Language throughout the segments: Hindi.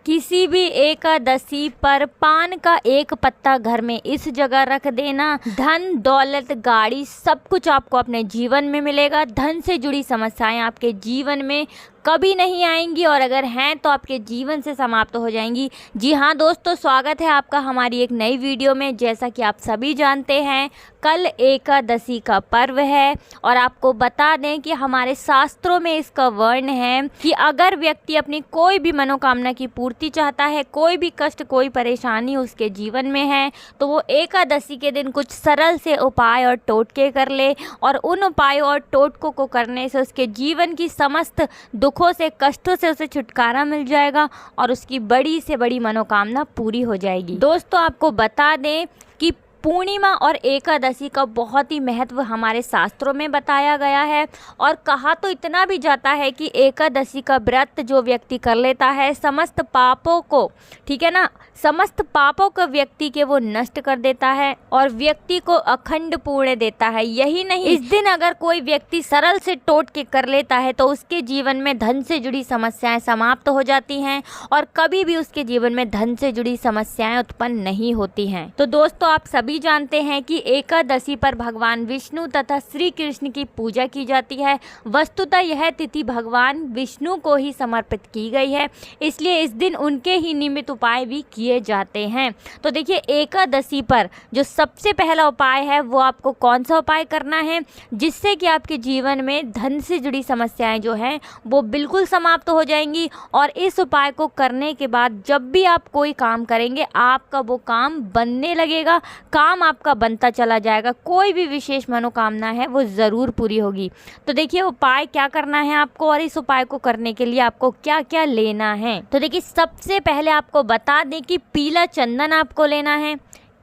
किसी भी एकादशी पर पान का एक पत्ता घर में इस जगह रख देना, धन दौलत गाड़ी सब कुछ आपको अपने जीवन में मिलेगा। धन से जुड़ी समस्याएं आपके जीवन में कभी नहीं आएंगी और अगर हैं तो आपके जीवन से समाप्त हो जाएंगी। जी हाँ दोस्तों, स्वागत है आपका हमारी एक नई वीडियो में। जैसा कि आप सभी जानते हैं कल एकादशी का पर्व है और आपको बता दें कि हमारे शास्त्रों में इसका वर्ण है कि अगर व्यक्ति अपनी कोई भी मनोकामना की पूर्ति चाहता है, कोई भी कष्ट कोई परेशानी उसके जीवन में है, तो वो एकादशी के दिन कुछ सरल से उपाय और टोटके कर ले और उन उपायों और टोटकों को करने से उसके जीवन की समस्त दुखों से कष्टों से उसे छुटकारा मिल जाएगा और उसकी बड़ी से बड़ी मनोकामना पूरी हो जाएगी। दोस्तों आपको बता दें कि पूर्णिमा और एकादशी का बहुत ही महत्व हमारे शास्त्रों में बताया गया है और कहा तो इतना भी जाता है कि एकादशी का व्रत जो व्यक्ति कर लेता है समस्त पापों को, ठीक है ना, समस्त पापों को व्यक्ति के वो नष्ट कर देता है और व्यक्ति को अखंड पुण्य देता है। यही नहीं, इस दिन अगर कोई व्यक्ति सरल से टोटके कर लेता है तो उसके जीवन में धन से जुड़ी समस्याएं समाप्त हो जाती हैं और कभी भी उसके जीवन में धन से जुड़ी समस्याएं उत्पन्न नहीं होती हैं। तो दोस्तों आप सभी जानते हैं कि एकादशी पर भगवान विष्णु तथा श्री कृष्ण की पूजा की जाती है। वस्तुतः यह तिथि भगवान विष्णु को ही समर्पित की गई है, इसलिए इस दिन उनके ही निमित्त उपाय भी किए जाते हैं। तो देखिए एकादशी पर जो सबसे पहला उपाय है वो आपको कौन सा उपाय करना है जिससे कि आपके जीवन में धन से जुड़ी समस्याएं जो हैं वो बिल्कुल समाप्त हो जाएंगी। और इस उपाय को करने के बाद जब भी आप कोई काम करेंगे आपका वो काम बनने लगेगा, काम आपका बनता चला जाएगा, कोई भी विशेष मनोकामना है वो ज़रूर पूरी होगी। तो देखिए उपाय क्या करना है आपको और इस उपाय को करने के लिए आपको क्या क्या लेना है। तो देखिए सबसे पहले आपको बता दें कि पीला चंदन आपको लेना है,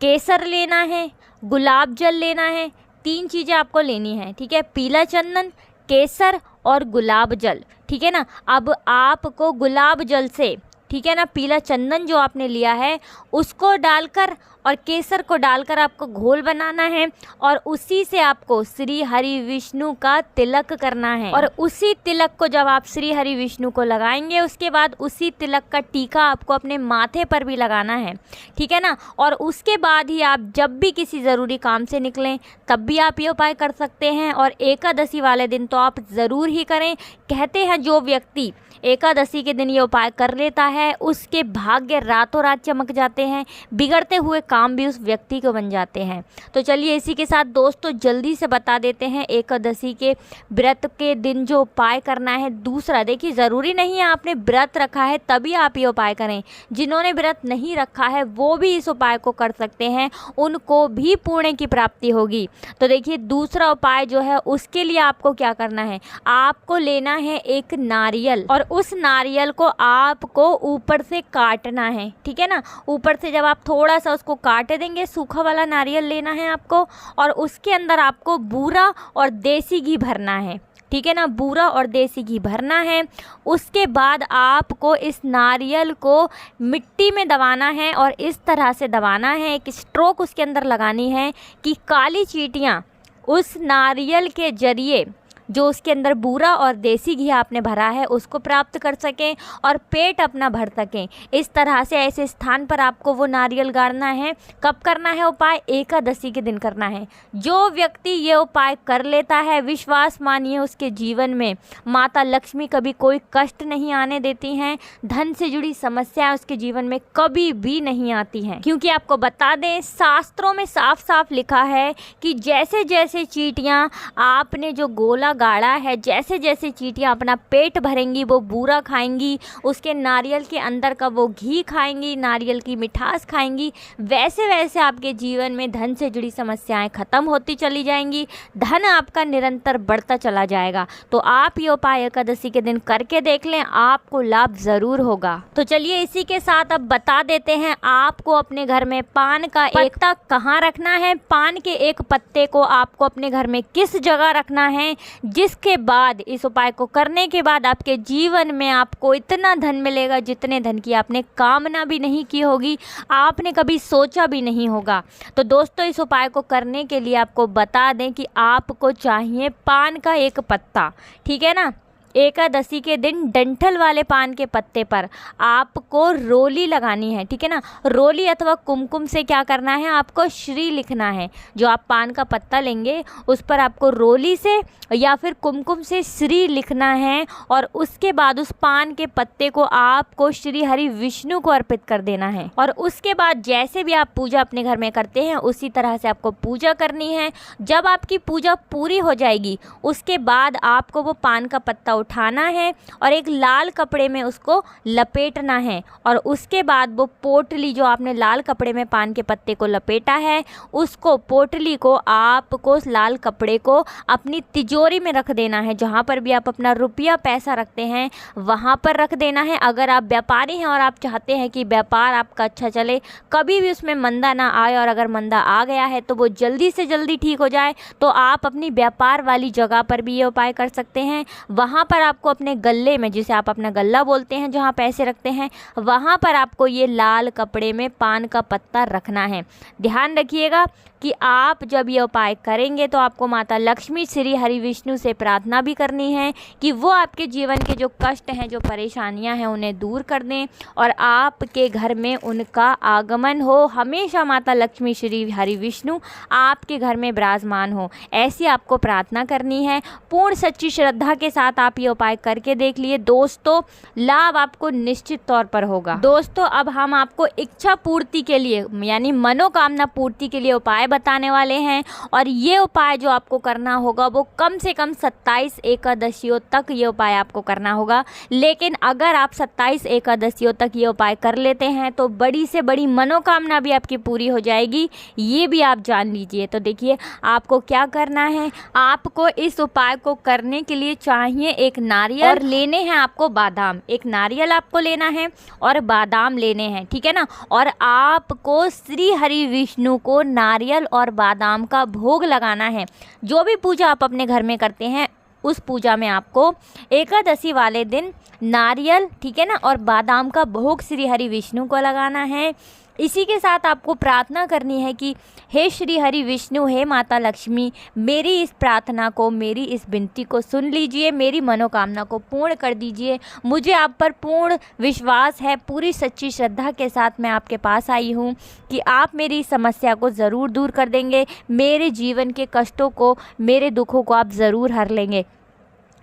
केसर लेना है, गुलाब जल लेना है। 3 चीज़ें आपको लेनी है, ठीक है, पीला चंदन, केसर और गुलाब जल, ठीक है ना। अब आपको गुलाब जल से, ठीक है ना, पीला चंदन जो आपने लिया है उसको डालकर और केसर को डालकर आपको घोल बनाना है और उसी से आपको श्री हरि विष्णु का तिलक करना है। और उसी तिलक को जब आप श्री हरि विष्णु को लगाएंगे उसके बाद उसी तिलक का टीका आपको अपने माथे पर भी लगाना है, ठीक है ना। और उसके बाद ही आप जब भी किसी ज़रूरी काम से निकलें तब भी आप ये उपाय कर सकते हैं और एकादशी वाले दिन तो आप ज़रूर ही करें। कहते हैं जो व्यक्ति एकादशी के दिन ये उपाय कर लेता है उसके भाग्य रातों रात चमक जाते हैं, बिगड़ते हुए काम भी उस व्यक्ति को बन जाते हैं। तो चलिए इसी के साथ दोस्तों जल्दी से बता देते हैं एकादशी के व्रत के दिन जो उपाय करना है। दूसरा देखिए ज़रूरी नहीं है आपने व्रत रखा है तभी आप ये उपाय करें, जिन्होंने व्रत नहीं रखा है वो भी इस उपाय को कर सकते हैं, उनको भी पुण्य की प्राप्ति होगी। तो देखिए दूसरा उपाय जो है उसके लिए आपको क्या करना है, आपको लेना है एक नारियल और उस नारियल को आपको ऊपर से काटना है, ठीक है ना। ऊपर से जब आप थोड़ा सा उसको काट देंगे, सूखा वाला नारियल लेना है आपको और उसके अंदर आपको बूरा और देसी घी भरना है, ठीक है ना, बूरा और देसी घी भरना है। उसके बाद आपको इस नारियल को मिट्टी में दबाना है और इस तरह से दबाना है, एक स्ट्रोक उसके अंदर लगानी है कि काली चींटियाँ उस नारियल के जरिए जो उसके अंदर बूरा और देसी घी आपने भरा है उसको प्राप्त कर सकें और पेट अपना भर सकें। इस तरह से ऐसे स्थान पर आपको वो नारियल गाड़ना है। कब करना है उपाय, एकादशी के दिन करना है। जो व्यक्ति ये उपाय कर लेता है विश्वास मानिए उसके जीवन में माता लक्ष्मी कभी कोई कष्ट नहीं आने देती हैं, धन से जुड़ी समस्याएं उसके जीवन में कभी भी नहीं आती हैं। क्योंकि आपको बता दें शास्त्रों में साफ साफ लिखा है कि जैसे जैसे चींटियाँ आपने जो गोला गाढ़ा है, जैसे जैसे चींटियाँ अपना पेट भरेंगी वो बूरा खाएंगी, उसके नारियल के अंदर का वो घी खाएंगी, नारियल की मिठास खाएंगी, वैसे वैसे आपके जीवन में धन से जुड़ी समस्याएं खत्म होती चली जाएंगी, धन आपका निरंतर बढ़ता चला जाएगा। तो आप ये उपाय एकादशी के दिन करके देख लें, आपको लाभ ज़रूर होगा। तो चलिए इसी के साथ अब बता देते हैं आपको अपने घर में पान का एक पत्ता कहाँ रखना है, पान के एक पत्ते को आपको अपने घर में किस जगह रखना है, जिसके बाद इस उपाय को करने के बाद आपके जीवन में आपको इतना धन मिलेगा जितने धन की आपने कामना भी नहीं की होगी, आपने कभी सोचा भी नहीं होगा। तो दोस्तों इस उपाय को करने के लिए आपको बता दें कि आपको चाहिए पान का एक पत्ता, ठीक है ना। एकादशी के दिन डंठल वाले पान के पत्ते पर आपको रोली लगानी है, ठीक है ना। रोली अथवा कुमकुम से क्या करना है, आपको श्री लिखना है। जो आप पान का पत्ता लेंगे उस पर आपको रोली से या फिर कुमकुम से श्री लिखना है और उसके बाद उस पान के पत्ते को आपको श्री हरि विष्णु को अर्पित कर देना है। और उसके बाद जैसे भी आप पूजा अपने घर में करते हैं उसी तरह से आपको पूजा करनी है। जब आपकी पूजा पूरी हो जाएगी उसके बाद आपको वो पान का पत्ता उठाना है और एक लाल कपड़े में उसको लपेटना है और उसके बाद वो पोटली जो आपने लाल कपड़े में पान के पत्ते को लपेटा है उसको पोटली को आपको उस लाल कपड़े को अपनी तिजोरी में रख देना है। जहाँ पर भी आप अपना रुपया पैसा रखते हैं वहाँ पर रख देना है। अगर आप व्यापारी हैं और आप चाहते हैं कि व्यापार आपका अच्छा चले, कभी भी उसमें मंदा ना आए और अगर मंदा आ गया है तो वो जल्दी से जल्दी ठीक हो जाए, तो आप अपनी व्यापार वाली जगह पर भी ये उपाय कर सकते हैं। वहाँ पर आपको अपने गल्ले में, जिसे आप अपना गल्ला बोलते हैं, जहाँ पैसे रखते हैं, वहाँ पर आपको ये लाल कपड़े में पान का पत्ता रखना है। ध्यान रखिएगा कि आप जब ये उपाय करेंगे तो आपको माता लक्ष्मी श्री हरि विष्णु से प्रार्थना भी करनी है कि वो आपके जीवन के जो कष्ट हैं, जो परेशानियां हैं, उन्हें दूर कर दें और आपके घर में उनका आगमन हो। हमेशा माता लक्ष्मी श्री हरि विष्णु आपके घर में विराजमान हो, ऐसी आपको प्रार्थना करनी है। पूर्ण सच्ची श्रद्धा के साथ आप ये उपाय करके देख लिए दोस्तों, लाभ आपको निश्चित तौर पर होगा। दोस्तों अब हम आपको इच्छा पूर्ति के लिए यानी मनोकामना पूर्ति के लिए उपाय बताने वाले हैं और ये उपाय जो आपको करना होगा वो कम से कम 27 एकादशियों तक ये उपाय आपको करना होगा। लेकिन अगर आप 27 एकादशियों तक ये उपाय कर लेते हैं तो बड़ी से बड़ी मनोकामना भी आपकी पूरी हो जाएगी, ये भी आप जान लीजिए। तो देखिए आपको क्या करना है, आपको इस उपाय को करने के लिए चाहिए एक नारियल और लेने हैं आपको बादाम। एक नारियल आपको लेना है और बादाम लेने हैं, ठीक है ना। और आपको श्री हरि विष्णु को नारियल और बादाम का भोग लगाना है। जो भी पूजा आप अपने घर में करते हैं उस पूजा में आपको एकादशी वाले दिन नारियल, ठीक है ना, और बादाम का भोग श्री हरि विष्णु को लगाना है। इसी के साथ आपको प्रार्थना करनी है कि हे श्री हरि विष्णु, हे माता लक्ष्मी, मेरी इस प्रार्थना को, मेरी इस विनती को सुन लीजिए, मेरी मनोकामना को पूर्ण कर दीजिए। मुझे आप पर पूर्ण विश्वास है, पूरी सच्ची श्रद्धा के साथ मैं आपके पास आई हूँ कि आप मेरी समस्या को ज़रूर दूर कर देंगे, मेरे जीवन के कष्टों को, मेरे दुखों को आप ज़रूर हर लेंगे।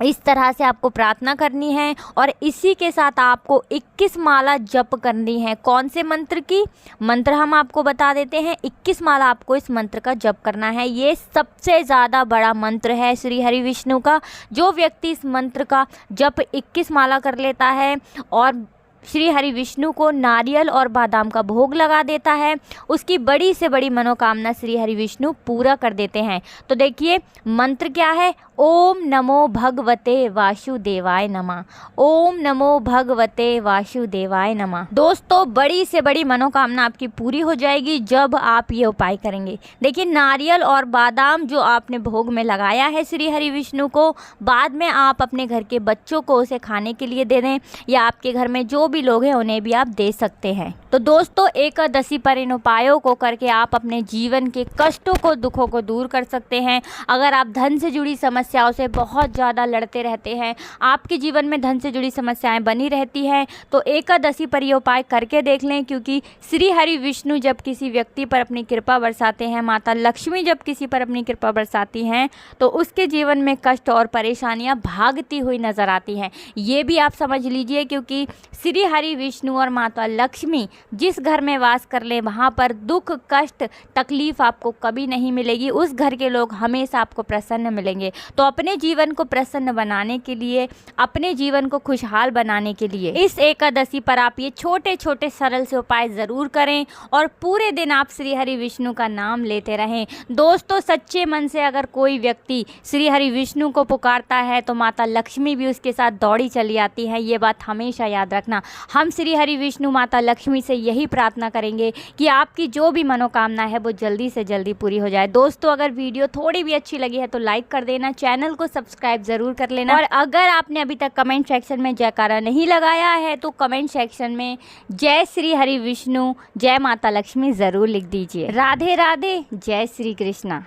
इस तरह से आपको प्रार्थना करनी है और इसी के साथ आपको 21 माला जप करनी है। कौन से मंत्र की? मंत्र हम आपको बता देते हैं। 21 माला आपको इस मंत्र का जप करना है। ये सबसे ज़्यादा बड़ा मंत्र है श्री हरि विष्णु का। जो व्यक्ति इस मंत्र का जप 21 माला कर लेता है और श्री हरि विष्णु को नारियल और बादाम का भोग लगा देता है, उसकी बड़ी से बड़ी मनोकामना श्री हरि विष्णु पूरा कर देते हैं। तो देखिए मंत्र क्या है, ओम नमो भगवते वासुदेवाय नमः। ओम नमो भगवते वासुदेवाय नमः। दोस्तों बड़ी से बड़ी मनोकामना आपकी पूरी हो जाएगी जब आप ये उपाय करेंगे। देखिए नारियल और बादाम जो आपने भोग में लगाया है श्री हरि विष्णु को, बाद में आप अपने घर के बच्चों को उसे खाने के लिए दे दें या आपके घर में जो भी लोग हैं उन्हें भी आप दे सकते हैं। तो दोस्तों एकादशी पर इन उपायों को करके आप अपने जीवन के कष्टों को, दुखों को दूर कर सकते हैं। अगर आप धन से जुड़ी समस्याओं से बहुत ज़्यादा लड़ते रहते हैं, आपके जीवन में धन से जुड़ी समस्याएं बनी रहती हैं, तो एकादशी पर ये उपाय करके देख लें। क्योंकि श्री हरि विष्णु जब किसी व्यक्ति पर अपनी कृपा बरसाते हैं, माता लक्ष्मी जब किसी पर अपनी कृपा बरसाती हैं, तो उसके जीवन में कष्ट और परेशानियां भागती हुई नजर आती हैं। ये भी आप समझ लीजिए, क्योंकि श्री हरि विष्णु और माता लक्ष्मी जिस घर में वास कर ले वहाँ पर दुख, कष्ट, तकलीफ आपको कभी नहीं मिलेगी। उस घर के लोग हमेशा आपको प्रसन्न मिलेंगे। तो अपने जीवन को प्रसन्न बनाने के लिए, अपने जीवन को खुशहाल बनाने के लिए इस एकादशी पर आप ये छोटे छोटे सरल से उपाय ज़रूर करें और पूरे दिन आप श्री हरि विष्णु का नाम लेते रहें। दोस्तों सच्चे मन से अगर कोई व्यक्ति श्री हरि विष्णु को पुकारता है तो माता लक्ष्मी भी उसके साथ दौड़ी चली आती है। ये बात हमेशा याद रखना। हम श्री हरि विष्णु माता लक्ष्मी से यही प्रार्थना करेंगे कि आपकी जो भी मनोकामना है वो जल्दी से जल्दी पूरी हो जाए। दोस्तों अगर वीडियो थोड़ी भी अच्छी लगी है तो लाइक कर देना, चैनल को सब्सक्राइब जरूर कर लेना और अगर आपने अभी तक कमेंट सेक्शन में जयकारा नहीं लगाया है तो कमेंट सेक्शन में जय श्री हरि विष्णु, जय माता लक्ष्मी जरूर लिख दीजिए। राधे राधे, जय श्री कृष्णा।